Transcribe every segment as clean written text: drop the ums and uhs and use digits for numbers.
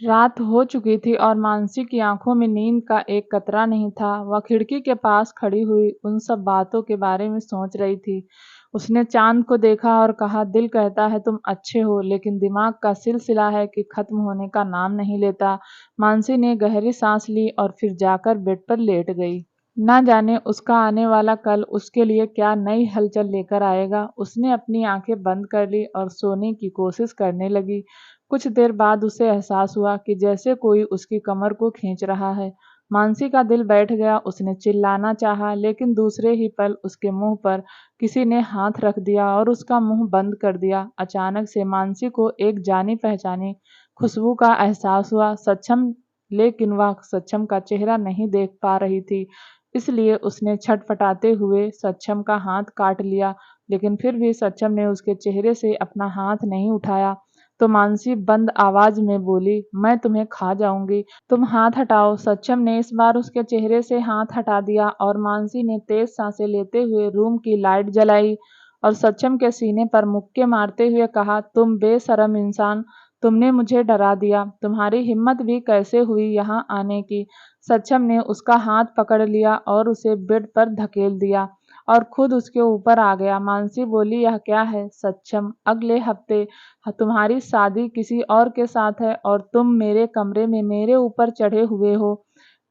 रात हो चुकी थी और मानसी की आंखों में नींद का एक कतरा नहीं था। वह खिड़की के पास खड़ी हुई उन सब बातों के बारे में सोच रही थी। उसने चांद को देखा और कहा, दिल कहता है तुम अच्छे हो, लेकिन दिमाग का सिलसिला है कि खत्म होने का नाम नहीं लेता। मानसी ने गहरी सांस ली और फिर जाकर बेड पर लेट गई। ना जाने उसका आने वाला कल उसके लिए क्या नई हलचल लेकर आएगा। उसने अपनी आंखें बंद कर ली और सोने की कोशिश करने लगी। कुछ देर बाद उसे एहसास हुआ कि जैसे कोई उसकी कमर को खींच रहा है। मानसी का दिल बैठ गया। उसने चिल्लाना चाहा, लेकिन दूसरे ही पल उसके मुंह पर किसी ने हाथ रख दिया और उसका मुंह बंद कर दिया। अचानक से मानसी को एक जानी पहचानी खुशबू का एहसास हुआ। सक्षम, लेकिन वह सक्षम का चेहरा नहीं देख पा रही थी, इसलिए उसने छटपटाते हुए सक्षम का हाथ काट लिया, लेकिन फिर भी सक्षम ने उसके चेहरे से अपना हाथ नहीं उठाया। तो मानसी बंद आवाज में बोली, मैं तुम्हें खा जाऊंगी, तुम हाथ हटाओ। सक्षम ने इस बार उसके चेहरे से हाथ हटा दिया और मानसी ने तेज सांसें लेते हुए रूम की लाइट जलाई और सक्षम के सीने पर मुक्के मारते हुए कहा, तुम बेशरम इंसान, तुमने मुझे डरा दिया। तुम्हारी हिम्मत भी कैसे हुई यहाँ आने की। सक्षम ने उसका हाथ पकड़ लिया और उसे बेड पर धकेल दिया और खुद उसके ऊपर आ गया। मानसी बोली, यह क्या है सक्षम? अगले हफ्ते तुम्हारी शादी किसी और के साथ है और तुम मेरे कमरे में मेरे ऊपर चढ़े हुए हो।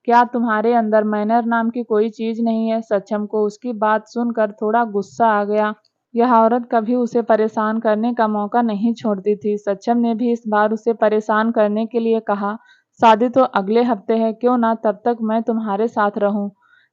क्या तुम्हारे अंदर मैनर नाम की कोई चीज नहीं है? सक्षम को उसकी बात सुनकर थोड़ा गुस्सा आ गया। यह औरत कभी उसे परेशान करने का मौका नहीं छोड़ती थी। सक्षम ने भी इस बार उसे परेशान करने के लिए कहा, शादी तो अगले हफ्ते है, क्यों ना तब तक मैं तुम्हारे साथ रहूं।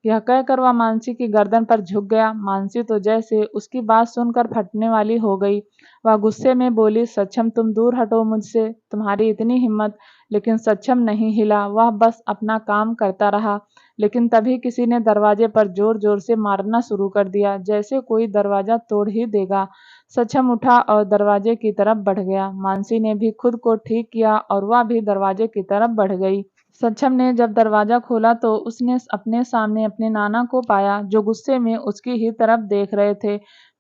यह कहकर वह मानसी की गर्दन पर झुक गया। मानसी तो जैसे उसकी बात सुनकर फटने वाली हो गई। वह गुस्से में बोली, सक्षम तुम दूर हटो मुझसे, तुम्हारी इतनी हिम्मत। लेकिन सक्षम नहीं हिला, वह बस अपना काम करता रहा। लेकिन तभी किसी ने दरवाजे पर जोर जोर से मारना शुरू कर दिया, जैसे कोई दरवाजा तोड़ ही देगा। सक्षम उठा और दरवाजे की तरफ बढ़ गया। मानसी ने भी खुद को ठीक किया और वह भी दरवाजे की तरफ बढ़ गई। सक्षम ने जब दरवाजा खोला तो उसने अपने सामने अपने नाना को पाया, जो गुस्से में उसकी ही तरफ देख रहे थे।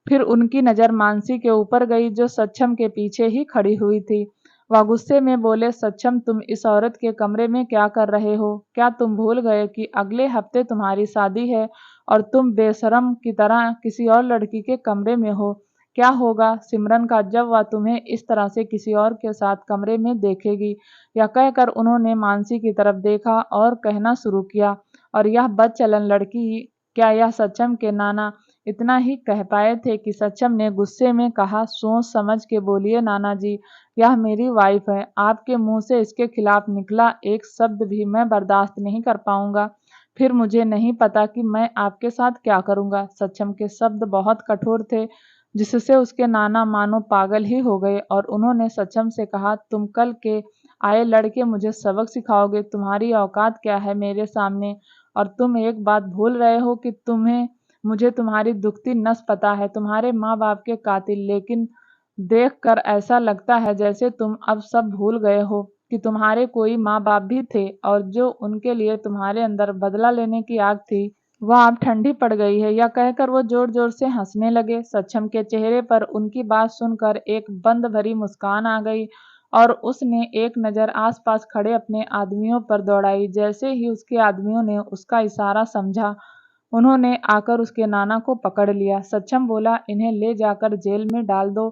फिर उनकी नजर मानसी के ऊपर गई, जो सक्षम के पीछे ही खड़ी हुई थी। वह गुस्से में बोले, सक्षम तुम इस औरत के कमरे में क्या कर रहे हो? क्या तुम भूल गए कि अगले हफ्ते तुम्हारी शादी है और तुम बेशरम की तरह किसी और लड़की के कमरे में हो? क्या होगा सिमरन का जब वह तुम्हें इस तरह से किसी और के साथ कमरे में देखेगी? यह कहकर उन्होंने मानसी की तरफ देखा और कहना शुरू किया, और यह बदचलन लड़की, क्या यह सक्षम के नाना? इतना ही कह पाए थे कि सक्षम ने गुस्से में कहा, सोच समझ के बोलिए नाना जी, यह मेरी वाइफ है। आपके मुंह से इसके खिलाफ निकला एक शब्द भी मैं बर्दाश्त नहीं कर पाऊंगा। फिर मुझे नहीं पता कि मैं आपके साथ क्या करूंगा। सक्षम के शब्द बहुत कठोर थे, जिससे उसके नाना मानो पागल ही हो गए और उन्होंने सक्षम से कहा, तुम कल के आए लड़के मुझे सबक सिखाओगे? तुम्हारी औकात क्या है मेरे सामने? और तुम एक बात भूल रहे हो कि तुम्हें मुझे तुम्हारी दुखती नस पता है, तुम्हारे माँ बाप के कातिल। लेकिन देखकर ऐसा लगता है जैसे तुम अब सब भूल गए हो कि तुम्हारे कोई माँ बाप भी थे और जो उनके लिए तुम्हारे अंदर बदला लेने की आग थी, वह अब ठंडी पड़ गई है। यह कहकर वो जोर जोर से हंसने लगे। सक्षम के चेहरे पर उनकी बात सुनकर एक बंद भरी मुस्कान आ गई और उसने एक नज़र आसपास खड़े अपने आदमियों पर दौड़ाई। जैसे ही उसके आदमियों ने उसका इशारा समझा, उन्होंने आकर उसके नाना को पकड़ लिया। सक्षम बोला, इन्हें ले जाकर जेल में डाल दो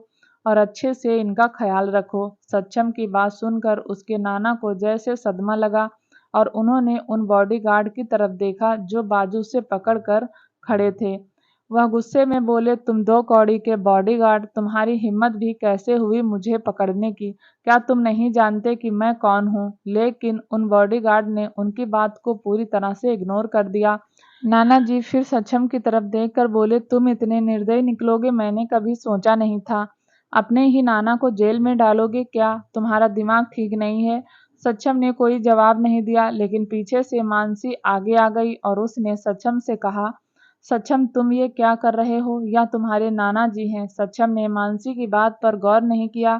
और अच्छे से इनका ख्याल रखो। सक्षम की बात सुनकर उसके नाना को जैसे सदमा लगा और उन्होंने उन बॉडीगार्ड की तरफ देखा जो बाजू से पकड़कर खड़े थे। वह गुस्से में बोले, तुम दो कौड़ी के बॉडीगार्ड, तुम्हारी हिम्मत भी कैसे हुई मुझे पकड़ने की? क्या तुम नहीं जानते कि मैं कौन हूँ? लेकिन उन बॉडीगार्ड ने उनकी बात को पूरी तरह से इग्नोर कर दिया। नाना जी फिर सक्षम की तरफ देखकर बोले, तुम इतने निर्दयी निकलोगे मैंने कभी सोचा नहीं था। अपने ही नाना को जेल में डालोगे क्या? तुम्हारा दिमाग ठीक नहीं है? सक्षम ने कोई जवाब नहीं दिया, लेकिन पीछे से मानसी आगे आ गई और उसने सक्षम से कहा, सक्षम तुम ये क्या कर रहे हो? या तुम्हारे नाना जी हैं? सक्षम ने मानसी की बात पर गौर नहीं किया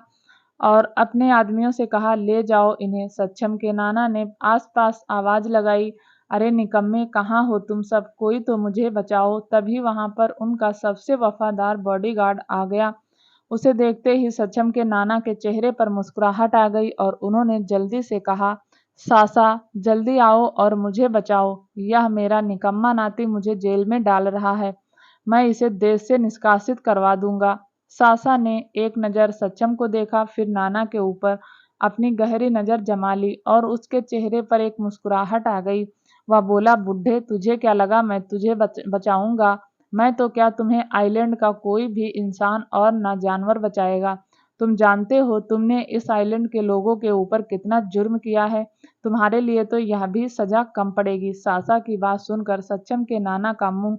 और अपने आदमियों से कहा, ले जाओ इन्हें। सक्षम के नाना ने आसपास आवाज लगाई, अरे निकम्मे, कहाँ हो तुम सब? कोई तो मुझे बचाओ। तभी वहां पर उनका सबसे वफादार बॉडीगार्ड आ गया। उसे देखते ही सक्षम के नाना के चेहरे पर मुस्कुराहट आ गई और उन्होंने जल्दी से कहा, सासा, जल्दी आओ और मुझे बचाओ। यह मेरा निकम्मा नाती मुझे जेल में डाल रहा है। मैं इसे देश से निष्कासित करवा दूंगा। सासा ने एक नज़र सक्षम को देखा, फिर नाना के ऊपर अपनी गहरी नज़र जमा ली और उसके चेहरे पर एक मुस्कुराहट आ गई। वह बोला, बुड्ढे, तुझे क्या लगा मैं तुझे बचाऊंगा? मैं तो क्या, तुम्हें आइलैंड का कोई भी इंसान और न जानवर बचाएगा। तुम जानते हो तुमने इस आइलैंड के लोगों के ऊपर कितना जुर्म किया है। तुम्हारे लिए तो यह भी सजा कम पड़ेगी। सासा की बात सुनकर सक्षम के नाना का मुंह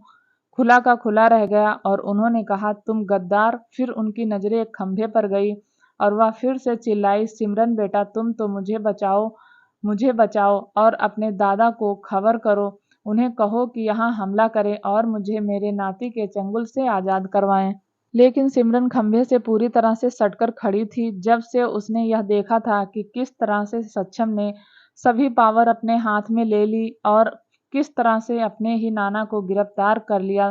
खुला का खुला रह गया और उन्होंने कहा, तुम गद्दार। फिर उनकी नजरें एक खंभे पर गई और वह फिर से चिल्लाई, सिमरन बेटा, तुम तो मुझे बचाओ और अपने दादा को खबर करो। उन्हें कहो कि यहाँ हमला करें और मुझे मेरे नाती के चंगुल से आज़ाद करवाएं। लेकिन सिमरन खंभे से पूरी तरह से सटकर खड़ी थी। जब से उसने यह देखा था कि किस तरह से सक्षम ने सभी पावर अपने हाथ में ले ली और किस तरह से अपने ही नाना को गिरफ्तार कर लिया,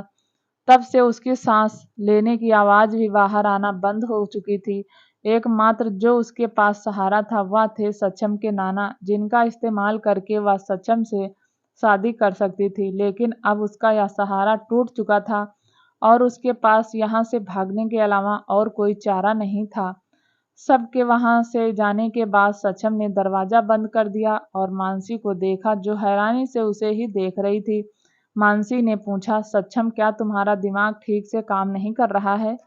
तब से उसकी सांस लेने की आवाज़ भी बाहर आना बंद हो चुकी थी। एकमात्र जो उसके पास सहारा था वह थे सक्षम के नाना, जिनका इस्तेमाल करके वह सक्षम से शादी कर सकती थी। लेकिन अब उसका यह सहारा टूट चुका था और उसके पास यहाँ से भागने के अलावा और कोई चारा नहीं था। सबके वहाँ से जाने के बाद सक्षम ने दरवाज़ा बंद कर दिया और मानसी को देखा, जो हैरानी से उसे ही देख रही थी। मानसी ने पूछा, सक्षम, क्या तुम्हारा दिमाग ठीक से काम नहीं कर रहा है?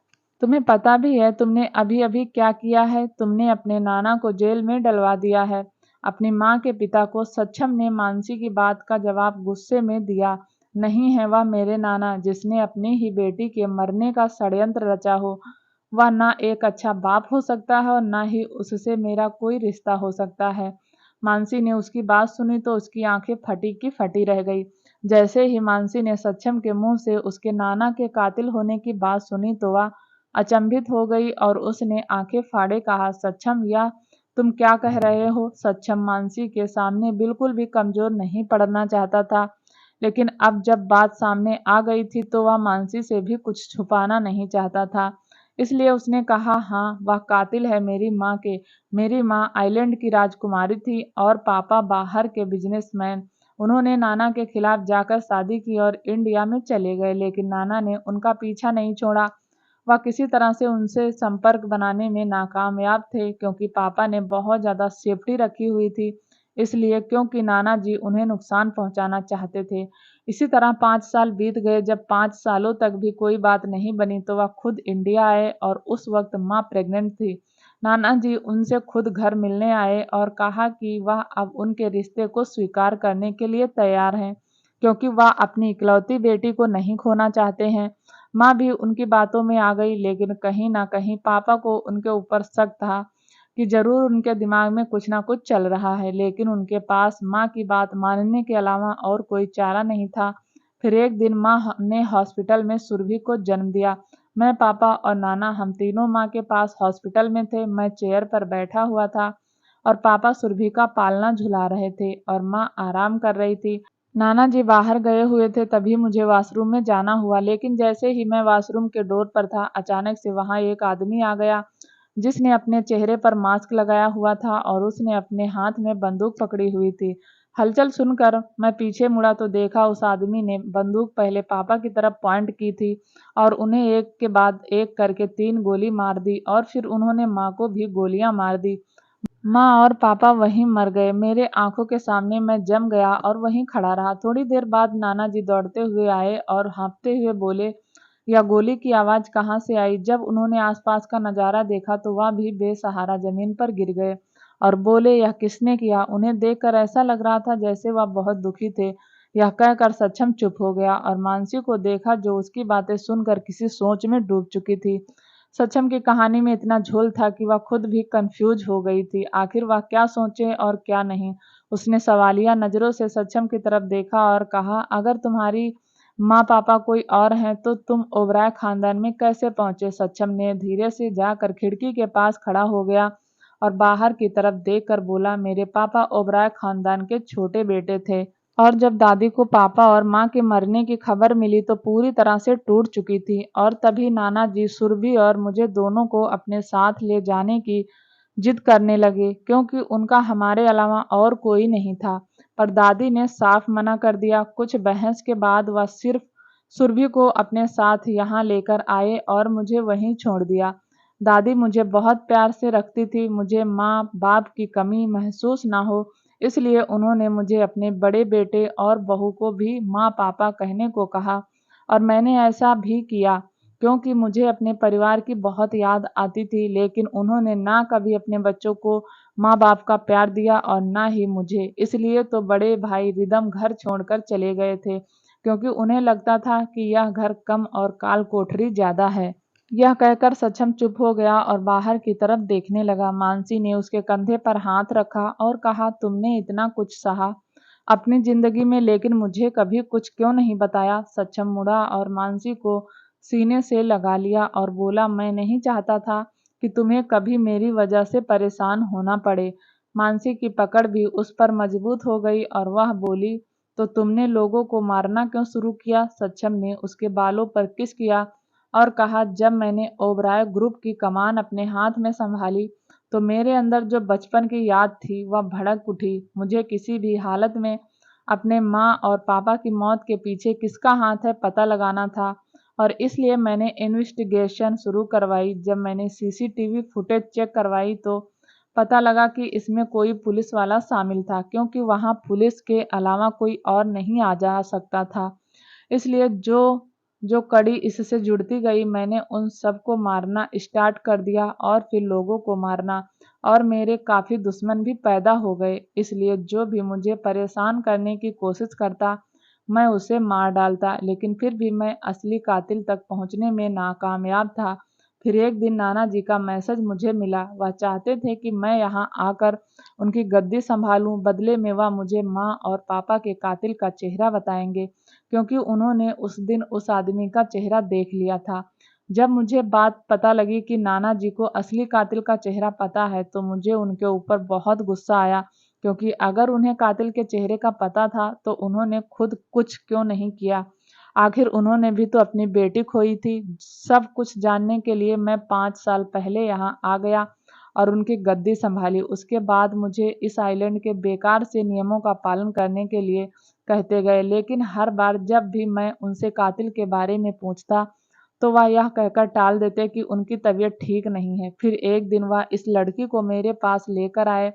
तुम्हें पता भी है तुमने अभी-अभी क्या किया है? तुमने अपने नाना को जेल में डलवा दिया है, अपनी माँ के पिता को। सक्षम ने मानसी की बात का जवाब गुस्से में दिया। नहीं है वह मेरे नाना, जिसने अपनी ही बेटी के मरने का षड्यंत्र रचा हो। वह ना एक अच्छा बाप हो सकता है और ना ही उससे मेरा कोई रिश्ता हो सकता है। मानसी ने उसकी बात सुनी तो उसकी आंखें फटी की फटी रह गई। जैसे ही मानसी ने सक्षम के मुंह से उसके नाना के कातिल होने की बात सुनी तो वह अचंभित हो गई और उसने आंखें फाड़े कहा, सक्षम, यह तुम क्या कह रहे हो? सक्षम मानसी के सामने बिल्कुल भी कमजोर नहीं पड़ना चाहता था, लेकिन अब जब बात सामने आ गई थी तो वह मानसी से भी कुछ छुपाना नहीं चाहता था। इसलिए उसने कहा, हाँ, वह कातिल है मेरी माँ के। मेरी माँ आइलैंड की राजकुमारी थी और पापा बाहर के बिजनेसमैन। उन्होंने नाना के खिलाफ जाकर शादी की और इंडिया में चले गए, लेकिन नाना ने उनका पीछा नहीं छोड़ा। वह किसी तरह से उनसे संपर्क बनाने में नाकामयाब थे, क्योंकि पापा ने बहुत ज़्यादा सेफ्टी रखी हुई थी, इसलिए क्योंकि नाना जी उन्हें नुकसान पहुंचाना चाहते थे। इसी तरह 5 साल बीत गए। जब 5 सालों तक भी कोई बात नहीं बनी तो वह खुद इंडिया आए और उस वक्त माँ प्रेग्नेंट थी। नाना जी उनसे खुद घर मिलने आए और कहा कि वह अब उनके रिश्ते को स्वीकार करने के लिए तैयार हैं, क्योंकि वह अपनी इकलौती बेटी को नहीं खोना चाहते हैं। माँ भी उनकी बातों में आ गई, लेकिन कहीं ना कहीं पापा को उनके ऊपर शक था कि जरूर उनके दिमाग में कुछ ना कुछ चल रहा है, लेकिन उनके पास माँ की बात मानने के अलावा और कोई चारा नहीं था। फिर एक दिन माँ ने हॉस्पिटल में सुरभि को जन्म दिया। मैं, पापा और नाना, हम तीनों माँ के पास हॉस्पिटल में थे। मैं चेयर पर बैठा हुआ था और पापा सुरभि का पालना झुला रहे थे और माँ आराम कर रही थी। नाना जी बाहर गए हुए थे, तभी मुझे वॉशरूम में जाना हुआ, लेकिन जैसे ही मैं वॉशरूम के डोर पर था, अचानक से वहां एक आदमी आ गया जिसने अपने चेहरे पर मास्क लगाया हुआ था और उसने अपने हाथ में बंदूक पकड़ी हुई थी। हलचल सुनकर मैं पीछे मुड़ा तो देखा उस आदमी ने बंदूक पहले पापा की तरफ पॉइंट की थी और उन्हें एक के बाद एक करके 3 गोली मार दी और फिर उन्होंने माँ को भी गोलियां मार दी। माँ और पापा वहीं मर गए। मेरे आंखों के सामने मैं जम गया और वहीं खड़ा रहा। थोड़ी देर बाद नाना जी दौड़ते हुए आए और हाँफते हुए बोले, यह गोली की आवाज़ कहाँ से आई? जब उन्होंने आसपास का नज़ारा देखा तो वह भी बेसहारा जमीन पर गिर गए और बोले, यह किसने किया? उन्हें देखकर ऐसा लग रहा था जैसे वह बहुत दुखी थे। यह कहकर सक्षम चुप हो गया और मानसी को देखा, जो उसकी बातें सुनकर किसी सोच में डूब चुकी थी। सक्षम की कहानी में इतना झोल था कि वह खुद भी कंफ्यूज हो गई थी। आखिर वह क्या सोचे और क्या नहीं। उसने सवालिया नज़रों से सक्षम की तरफ देखा और कहा, अगर तुम्हारी माँ पापा कोई और हैं तो तुम ओबराय खानदान में कैसे पहुंचे? सक्षम ने धीरे से जाकर खिड़की के पास खड़ा हो गया और बाहर की तरफ देखकर बोला, मेरे पापा ओबराय खानदान के छोटे बेटे थे। और जब दादी को पापा और माँ के मरने की खबर मिली तो पूरी तरह से टूट चुकी थी। और तभी नाना जी सुरभि और मुझे दोनों को अपने साथ ले जाने की जिद करने लगे, क्योंकि उनका हमारे अलावा और कोई नहीं था। पर दादी ने साफ मना कर दिया। कुछ बहस के बाद वह सिर्फ सुरभि को अपने साथ यहाँ लेकर आए और मुझे वहीं छोड़ दिया। दादी मुझे बहुत प्यार से रखती थी, मुझे माँ बाप की कमी महसूस ना हो, इसलिए उन्होंने मुझे अपने बड़े बेटे और बहू को भी माँ पापा कहने को कहा। और मैंने ऐसा भी किया, क्योंकि मुझे अपने परिवार की बहुत याद आती थी। लेकिन उन्होंने ना कभी अपने बच्चों को माँ बाप का प्यार दिया और ना ही मुझे। इसलिए तो बड़े भाई रिदम घर छोड़कर चले गए थे, क्योंकि उन्हें लगता था कि यह घर कम और काल कोठरी ज्यादा है। यह कहकर सक्षम चुप हो गया और बाहर की तरफ देखने लगा। मानसी ने उसके कंधे पर हाथ रखा और कहा, तुमने इतना कुछ सहा अपनी जिंदगी में, लेकिन मुझे कभी कुछ क्यों नहीं बताया? सक्षम मुड़ा और मानसी को सीने से लगा लिया और बोला, मैं नहीं चाहता था कि तुम्हें कभी मेरी वजह से परेशान होना पड़े। मानसी की पकड़ भी उस पर मजबूत हो गई और वह बोली, तो तुमने लोगों को मारना क्यों शुरू किया? सक्षम ने उसके बालों पर किस किया और कहा, जब मैंने ओबराय ग्रुप की कमान अपने हाथ में संभाली तो मेरे अंदर जो बचपन की याद थी वह भड़क उठी। मुझे किसी भी हालत में अपने माँ और पापा की मौत के पीछे किसका हाथ है पता लगाना था, और इसलिए मैंने इन्वेस्टिगेशन शुरू करवाई। जब मैंने सीसीटीवी फुटेज चेक करवाई तो पता लगा कि इसमें कोई पुलिस वाला शामिल था, क्योंकि वहां पुलिस के अलावा कोई और नहीं आ जा सकता था। इसलिए जो जो कड़ी इससे जुड़ती गई, मैंने उन सबको मारना स्टार्ट कर दिया और फिर लोगों को मारना, और मेरे काफ़ी दुश्मन भी पैदा हो गए। इसलिए जो भी मुझे परेशान करने की कोशिश करता, मैं उसे मार डालता, लेकिन फिर भी मैं असली कातिल तक पहुंचने में नाकामयाब था। फिर एक दिन नाना जी का मैसेज मुझे मिला। वह चाहते थे कि मैं यहाँ आकर उनकी गद्दी संभालूं। बदले में वह मुझे माँ और पापा के कातिल का चेहरा बताएंगे, क्योंकि उन्होंने उस दिन उस आदमी का चेहरा देख लिया था। जब मुझे बात पता लगी कि नाना जी को असली कातिल का चेहरा पता है, तो मुझे उनके ऊपर बहुत गुस्सा आया, क्योंकि अगर उन्हें कातिल के चेहरे का पता था तो उन्होंने खुद कुछ क्यों नहीं किया? आखिर उन्होंने भी तो अपनी बेटी खोई थी। सब कुछ जानने के लिए मैं 5 साल पहले यहाँ आ गया और उनकी गद्दी संभाली। उसके बाद मुझे इस आइलैंड के बेकार से नियमों का पालन करने के लिए कहते गए, लेकिन हर बार जब भी मैं उनसे कातिल के बारे में पूछता तो वह यह कहकर टाल देते कि उनकी तबीयत ठीक नहीं है। फिर एक दिन वह इस लड़की को मेरे पास लेकर आए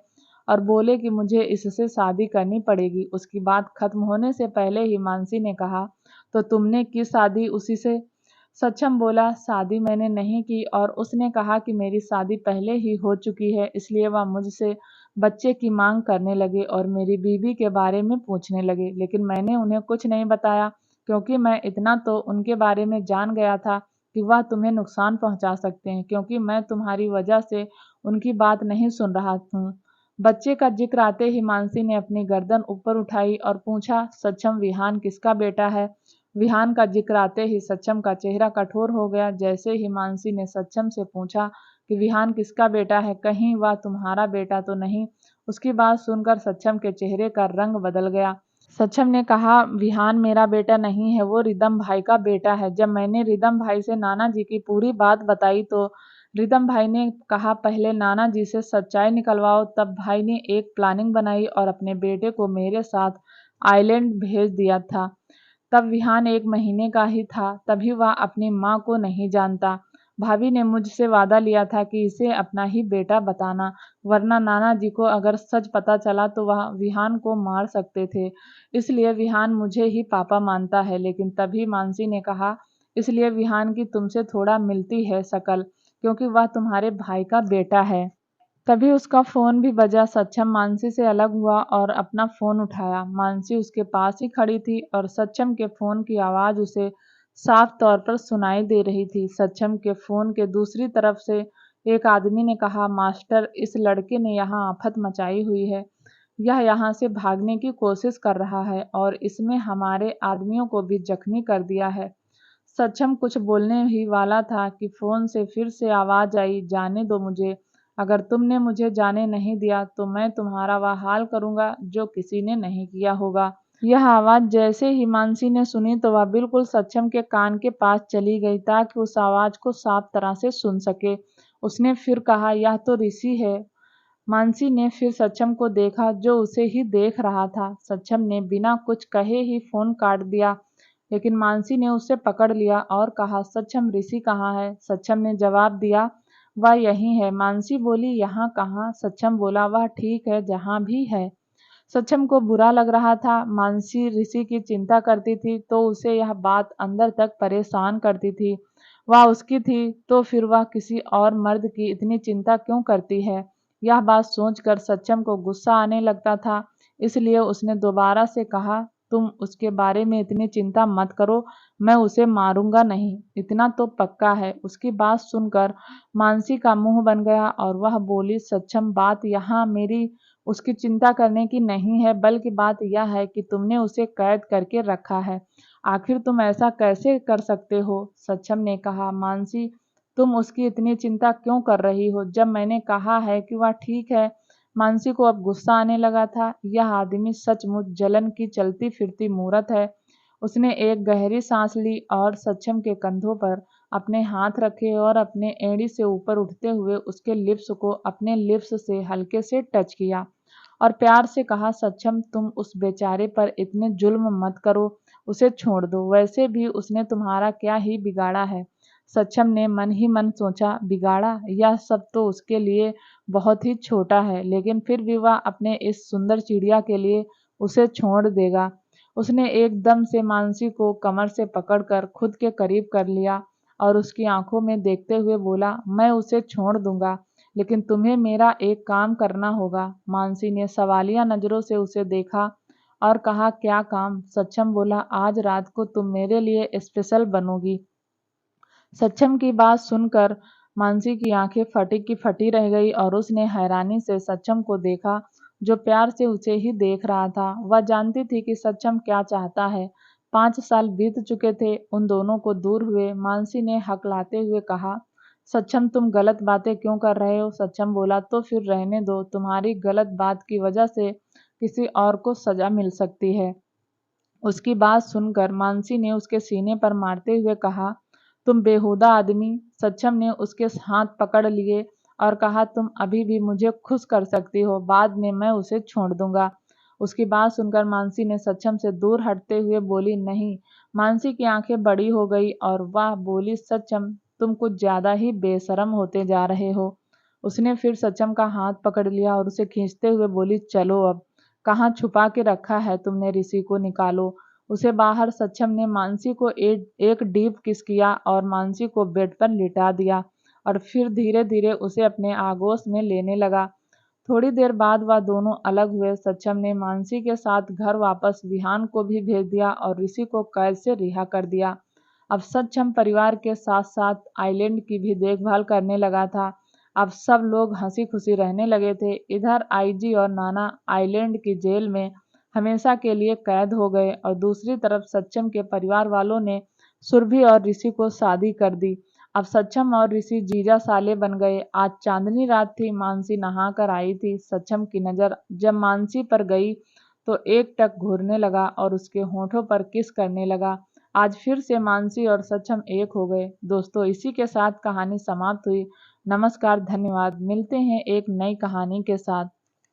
और बोले कि मुझे इससे शादी करनी पड़ेगी। उसकी बात खत्म होने से पहले ही मानसी ने कहा, तो तुमने की शादी उसी से? सक्षम बोला, शादी मैंने नहीं की, और उसने कहा कि मेरी शादी पहले ही हो चुकी है। इसलिए वह मुझसे बच्चे की मांग करने लगे और मेरी बीवी के बारे में पूछने लगे, लेकिन मैंने उन्हें कुछ नहीं बताया, क्योंकि मैं इतना तो उनके बारे में जान गया था कि वह तुम्हें नुकसान पहुंचा सकते हैं, क्योंकि मैं तुम्हारी वजह से उनकी बात नहीं सुन रहा हूँ। बच्चे का जिक्र आते ही मानसी ने अपनी गर्दन ऊपर उठाई और पूछा, सक्षम विहान किसका बेटा है? विहान का जिक्र आते ही सक्षम का चेहरा कठोर हो गया। जैसे ही मानसी ने सक्षम से पूछा कि विहान किसका बेटा है, कहीं वह तुम्हारा बेटा तो नहीं? उसकी बात सुनकर सक्षम के चेहरे का रंग बदल गया। सक्षम ने कहा, विहान मेरा बेटा नहीं है, वो रिदम भाई का बेटा है। जब मैंने रिदम भाई से नाना जी की पूरी बात बताई तो रिदम भाई ने कहा, पहले नाना जी से सच्चाई निकलवाओ। तब भाई ने एक प्लानिंग बनाई और अपने बेटे को मेरे साथ आइलैंड भेज दिया था। तब विहान 1 महीने का ही था, तभी वह अपनी माँ को नहीं जानता। भाभी ने मुझसे वादा लिया था कि इसे अपना ही बेटा बताना, वरना नाना जी को अगर सच पता चला तो वह विहान को मार सकते थे। इसलिए विहान मुझे ही पापा मानता है। लेकिन तभी मानसी ने कहा, इसलिए विहान की तुमसे थोड़ा मिलती है शक्ल, क्योंकि वह तुम्हारे भाई का बेटा है। तभी उसका फ़ोन भी बजा। सक्षम मानसी से अलग हुआ और अपना फ़ोन उठाया। मानसी उसके पास ही खड़ी थी और सक्षम के फ़ोन की आवाज़ उसे साफ तौर पर सुनाई दे रही थी। सक्षम के फ़ोन के दूसरी तरफ से एक आदमी ने कहा, मास्टर, इस लड़के ने यहाँ आफत मचाई हुई है। यह यहाँ से भागने की कोशिश कर रहा है और इसमें हमारे आदमियों को भी जख्मी कर दिया है। सक्षम कुछ बोलने ही वाला था कि फ़ोन से फिर से आवाज़ आई, जाने दो मुझे। अगर तुमने मुझे जाने नहीं दिया तो मैं तुम्हारा वह हाल करूँगा जो किसी ने नहीं किया होगा। यह आवाज़ जैसे ही मानसी ने सुनी तो वह बिल्कुल सक्षम के कान के पास चली गई ताकि उस आवाज़ को साफ तरह से सुन सके। उसने फिर कहा, यह तो ऋषि है। मानसी ने फिर सक्षम को देखा जो उसे ही देख रहा था। सक्षम ने बिना कुछ कहे ही फोन काट दिया, लेकिन मानसी ने उसे पकड़ लिया और कहा, सक्षम ऋषि कहाँ है? सक्षम ने जवाब दिया, वह यहीं है। मानसी बोली, यहाँ कहाँ? सक्षम बोला, वह ठीक है जहाँ भी है। सक्षम को बुरा लग रहा था। मानसी ऋषि की चिंता करती थी तो उसे यह बात अंदर तक परेशान करती थी। वह उसकी थी तो फिर वह किसी और मर्द की इतनी चिंता क्यों करती है? यह बात सोचकर सक्षम को गुस्सा आने लगता था। इसलिए उसने दोबारा से कहा, तुम उसके बारे में इतनी चिंता मत करो, मैं उसे मारूंगा नहीं, इतना तो पक्का है। उसकी बात सुनकर मानसी का मुंह बन गया और वह बोली, सक्षम बात यहाँ मेरी उसकी चिंता करने की नहीं है, बल्कि बात यह है कि तुमने उसे कैद करके रखा है। आखिर तुम ऐसा कैसे कर सकते हो? सक्षम ने कहा, मानसी तुम उसकी इतनी चिंता क्यों कर रही हो जब मैंने कहा है कि वह ठीक है? मानसी को अब गुस्सा आने लगा था। यह आदमी सचमुच जलन की चलती फिरती मूरत है। उसने एक गहरी सांस ली और सक्षम के कंधों पर अपने हाथ रखे और अपने एड़ी से ऊपर उठते हुए उसके लिप्स को अपने लिप्स से हल्के से टच किया और प्यार से कहा, सक्षम तुम उस बेचारे पर इतने जुल्म मत करो, उसे छोड़ दो। वैसे भी उसने तुम्हारा क्या ही बिगाड़ा है? सक्षम ने मन ही मन सोचा, बिगाड़ा? यह सब तो उसके लिए बहुत ही छोटा है, लेकिन फिर भी वह अपने इस सुंदर चिड़िया के लिए उसे छोड़ देगा। उसने एकदम से मानसी को कमर से पकड़कर खुद के करीब कर लिया और उसकी आंखों में देखते हुए बोला, मैं उसे छोड़ दूंगा, लेकिन तुम्हें मेरा एक काम करना होगा। मानसी ने सवालिया नजरों से उसे देखा और कहा, क्या काम? सक्षम बोला, आज रात को तुम मेरे लिए स्पेशल बनोगी। सक्षम की बात सुनकर मानसी की आंखें फटी की फटी रह गई और उसने हैरानी से सक्षम को देखा जो प्यार से उसे ही देख रहा था। वह जानती थी कि सक्षम क्या चाहता है। 5 साल बीत चुके थे उन दोनों को दूर हुए। मानसी ने हकलाते हुए कहा, सक्षम तुम गलत बातें क्यों कर रहे हो? सक्षम बोला, तो फिर रहने दो, तुम्हारी गलत बात की वजह से किसी और को सजा मिल सकती है। उसकी बात सुनकर मानसी ने उसके सीने पर मारते हुए कहा, तुम बेहुदा आदमी। सक्षम ने उसके हाथ पकड़ लिए और कहा, तुम अभी भी मुझे खुश कर सकती हो, बाद में मैं उसे छोड़ दूंगा। उसकी बात सुनकर मानसी ने सक्षम से दूर हटते हुए बोली, नहीं। मानसी की आंखें बड़ी हो गई और वह बोली, सक्षम तुम कुछ ज्यादा ही बेशरम होते जा रहे हो। उसने फिर सक्षम का हाथ पकड़ लिया और उसे खींचते हुए बोली, चलो अब। कहाँ छुपा के रखा है तुमने ऋषि को? निकालो उसे बाहर। सक्षम ने मानसी को एक डीप किस किया और मानसी को बेड पर लिटा दिया और फिर धीरे धीरे उसे अपने आगोश में लेने लगा। थोड़ी देर बाद वह दोनों अलग हुए। सक्षम ने मानसी के साथ घर वापस विहान को भी भेज दिया और ऋषि को कैद से रिहा कर दिया। अब सक्षम परिवार के साथ साथ आइलैंड की भी देखभाल करने लगा था। अब सब लोग हंसी खुशी रहने लगे थे। इधर आईजी और नाना आइलैंड की जेल में हमेशा के लिए कैद हो गए और दूसरी तरफ सक्षम के परिवार वालों ने सुरभि और ऋषि को शादी कर दी। अब सक्षम और ऋषि जीजा साले बन गए। आज चांदनी रात थी। मानसी नहा कर आई थी। सक्षम की नजर जब मानसी पर गई तो एक टक घूरने लगा और उसके होठों पर किस करने लगा। आज फिर से मानसी और सक्षम एक हो गए। दोस्तों, इसी के साथ कहानी समाप्त हुई। नमस्कार, धन्यवाद। मिलते हैं एक नई कहानी के साथ।